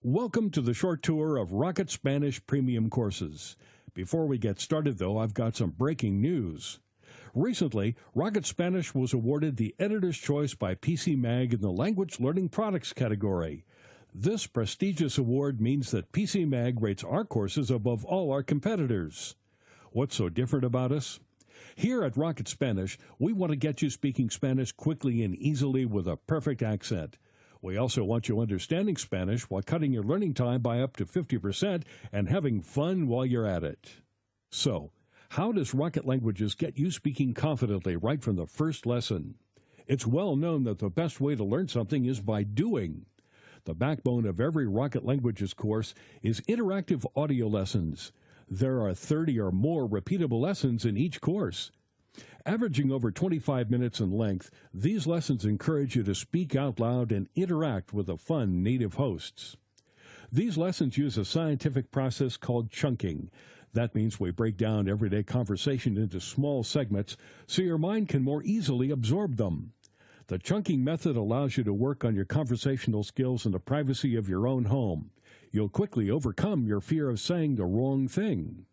Welcome to the short tour of Rocket Spanish Premium courses. Before we get started, though, I've got some breaking news. Recently, Rocket Spanish was awarded the Editor's Choice by PC Mag in the Language Learning Products category. This prestigious award means that PC Mag rates our courses above all our competitors. What's so different about us? Here at Rocket Spanish, we want to get you speaking Spanish quickly and easily with a perfect accent. We also want you understanding Spanish while cutting your learning time by up to 50% and having fun while you're at it. So, how does Rocket Languages get you speaking confidently right from the first lesson? It's well known that the best way to learn something is by doing. The backbone of every Rocket Languages course is interactive audio lessons. There are 30 or more repeatable lessons in each course. Averaging over 25 minutes in length, these lessons encourage you to speak out loud and interact with the fun native hosts. These lessons use a scientific process called chunking. That means we break down everyday conversation into small segments so your mind can more easily absorb them. The chunking method allows you to work on your conversational skills in the privacy of your own home. You'll quickly overcome your fear of saying the wrong thing.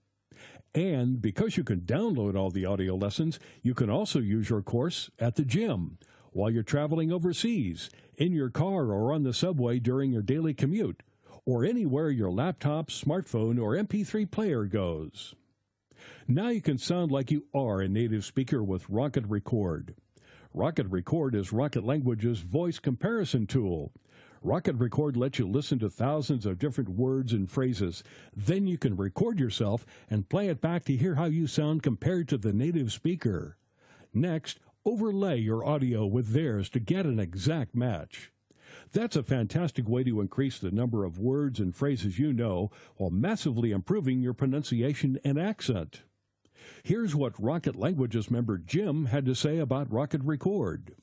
And because you can download all the audio lessons, you can also use your course at the gym, while you're traveling overseas, in your car or on the subway during your daily commute, or anywhere your laptop, smartphone, or MP3 player goes. Now you can sound like you are a native speaker with Rocket Record. Rocket Record is Rocket Language's voice comparison tool. Rocket Record lets you listen to thousands of different words and phrases. Then you can record yourself and play it back to hear how you sound compared to the native speaker. Next, overlay your audio with theirs to get an exact match. That's a fantastic way to increase the number of words and phrases you know while massively improving your pronunciation and accent. Here's what Rocket Languages member Jim had to say about Rocket Record.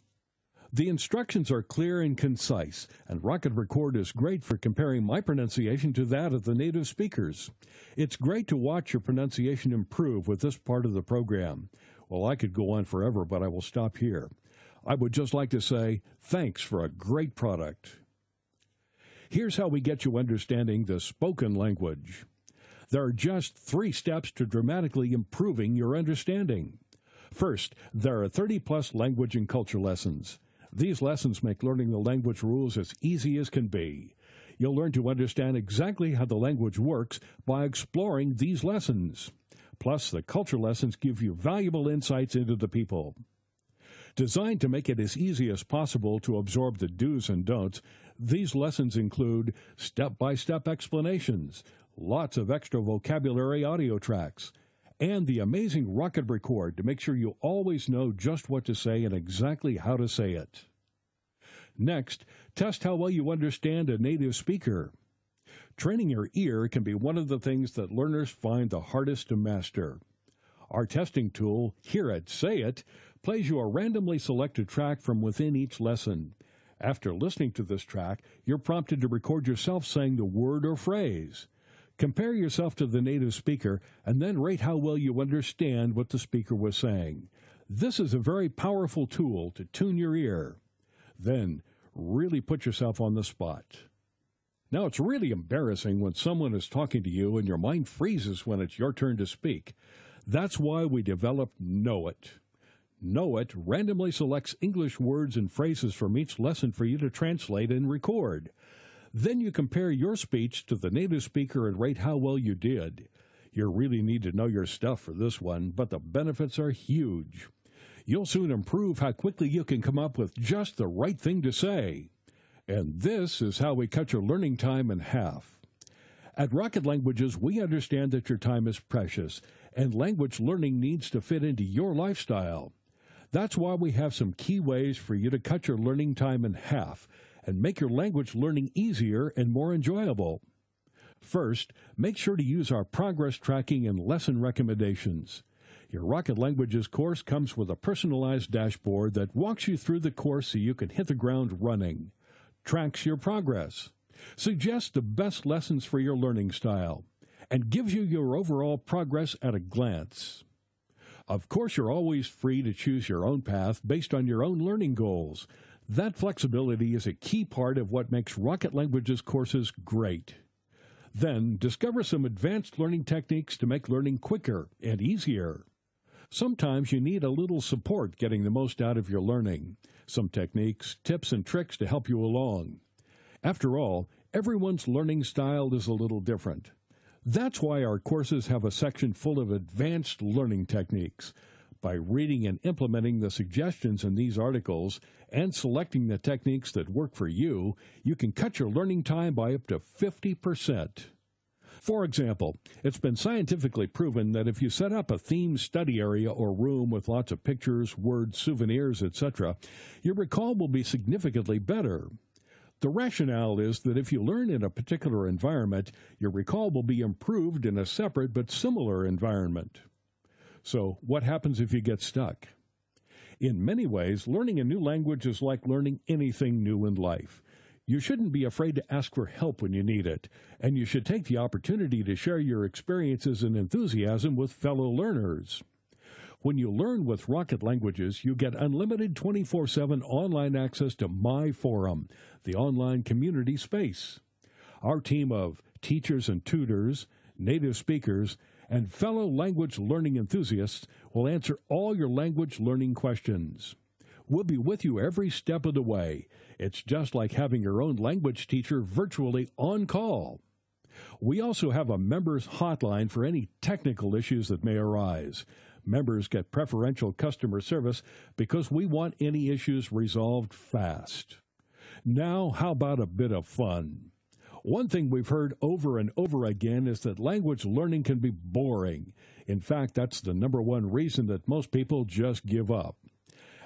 The instructions are clear and concise, and Rocket Record is great for comparing my pronunciation to that of the native speakers. It's great to watch your pronunciation improve with this part of the program. Well, I could go on forever, but I will stop here. I would just like to say thanks for a great product. Here's how we get you understanding the spoken language. There are just 3 steps to dramatically improving your understanding. First, there are 30-plus language and culture lessons. These lessons make learning the language rules as easy as can be. You'll learn to understand exactly how the language works by exploring these lessons. Plus, the culture lessons give you valuable insights into the people. Designed to make it as easy as possible to absorb the do's and don'ts, these lessons include step-by-step explanations, lots of extra vocabulary audio tracks, and the amazing Rocket Record to make sure you always know just what to say and exactly how to say it. Next, test how well you understand a native speaker. Training your ear can be one of the things that learners find the hardest to master. Our testing tool, Hear It, Say It, plays you a randomly selected track from within each lesson. After listening to this track, you're prompted to record yourself saying the word or phrase. Compare yourself to the native speaker and then rate how well you understand what the speaker was saying. This is a very powerful tool to tune your ear. Then, really put yourself on the spot. Now, it's really embarrassing when someone is talking to you and your mind freezes when it's your turn to speak. That's why we developed Know It. Know It randomly selects English words and phrases from each lesson for you to translate and record. Then you compare your speech to the native speaker and rate how well you did. You really need to know your stuff for this one, but the benefits are huge. You'll soon improve how quickly you can come up with just the right thing to say. And this is how we cut your learning time in half. At Rocket Languages, we understand that your time is precious, and language learning needs to fit into your lifestyle. That's why we have some key ways for you to cut your learning time in half and make your language learning easier and more enjoyable. First, make sure to use our progress tracking and lesson recommendations. Your Rocket Languages course comes with a personalized dashboard that walks you through the course so you can hit the ground running, tracks your progress, suggests the best lessons for your learning style, and gives you your overall progress at a glance. Of course, you're always free to choose your own path based on your own learning goals. That flexibility is a key part of what makes Rocket Languages courses great. Then, discover some advanced learning techniques to make learning quicker and easier. Sometimes you need a little support getting the most out of your learning. Some techniques, tips, and tricks to help you along. After all, everyone's learning style is a little different. That's why our courses have a section full of advanced learning techniques. By reading and implementing the suggestions in these articles and selecting the techniques that work for you, you can cut your learning time by up to 50%. For example, it's been scientifically proven that if you set up a themed study area or room with lots of pictures, words, souvenirs, etc., your recall will be significantly better. The rationale is that if you learn in a particular environment, your recall will be improved in a separate but similar environment. So, what happens if you get stuck? In many ways, learning a new language is like learning anything new in life. You shouldn't be afraid to ask for help when you need it, and you should take the opportunity to share your experiences and enthusiasm with fellow learners. When you learn with Rocket Languages, you get unlimited 24/7 online access to My Forum, the online community space. Our team of teachers and tutors, native speakers, and fellow language learning enthusiasts will answer all your language learning questions. We'll be with you every step of the way. It's just like having your own language teacher virtually on call. We also have a members hotline for any technical issues that may arise. Members get preferential customer service because we want any issues resolved fast. Now, how about a bit of fun? One thing we've heard over and over again is that language learning can be boring. In fact, that's the number one reason that most people just give up.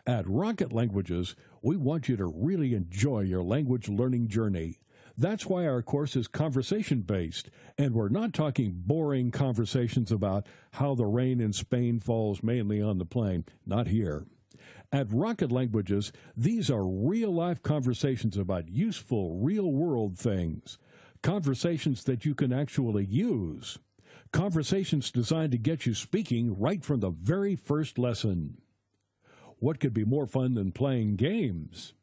At Rocket Languages, we want you to really enjoy your language learning journey. That's why our course is conversation-based, and we're not talking boring conversations about how the rain in Spain falls mainly on the plain. Not here. At Rocket Languages, these are real-life conversations about useful, real-world things. Conversations that you can actually use. Conversations designed to get you speaking right from the very first lesson. What could be more fun than playing games?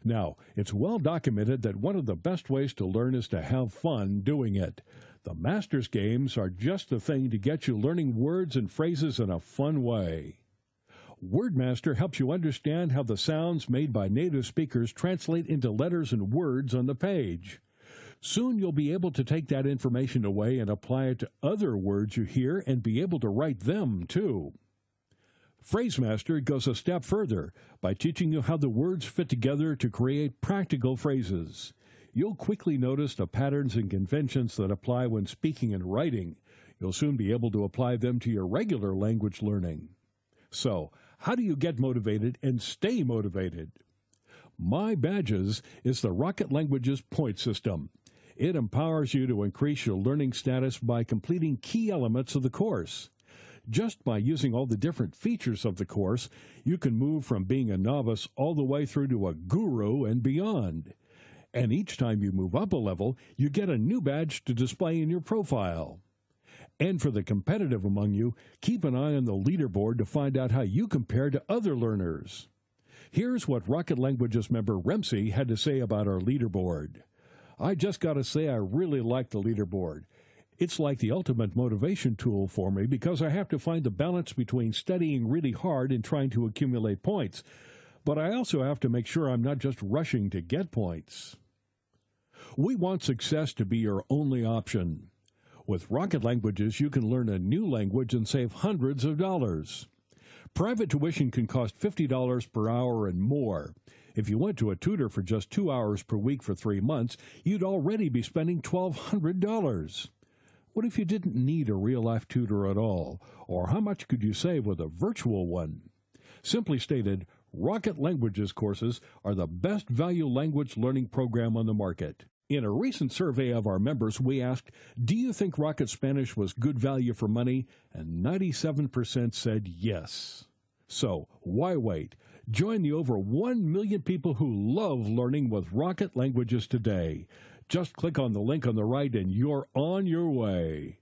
Now, it's well documented that one of the best ways to learn is to have fun doing it. The Masters games are just the thing to get you learning words and phrases in a fun way. WordMaster helps you understand how the sounds made by native speakers translate into letters and words on the page. Soon you'll be able to take that information away and apply it to other words you hear and be able to write them, too. PhraseMaster goes a step further by teaching you how the words fit together to create practical phrases. You'll quickly notice the patterns and conventions that apply when speaking and writing. You'll soon be able to apply them to your regular language learning. So, how do you get motivated and stay motivated? My Badges is the Rocket Languages point system. It empowers you to increase your learning status by completing key elements of the course. Just by using all the different features of the course, you can move from being a novice all the way through to a guru and beyond. And each time you move up a level, you get a new badge to display in your profile. And for the competitive among you, keep an eye on the leaderboard to find out how you compare to other learners. Here's what Rocket Languages member Remsi had to say about our leaderboard. I just got to say I really like the leaderboard. It's like the ultimate motivation tool for me because I have to find the balance between studying really hard and trying to accumulate points. But I also have to make sure I'm not just rushing to get points. We want success to be your only option. With Rocket Languages, you can learn a new language and save hundreds of dollars. Private tuition can cost $50 per hour and more. If you went to a tutor for just 2 hours per week for 3 months, you'd already be spending $1,200. What if you didn't need a real-life tutor at all? Or how much could you save with a virtual one? Simply stated, Rocket Languages courses are the best value language learning program on the market. In a recent survey of our members, we asked, do you think Rocket Spanish was good value for money? And 97% said yes. So, why wait? Join the over 1 million people who love learning with Rocket Languages today. Just click on the link on the right and you're on your way.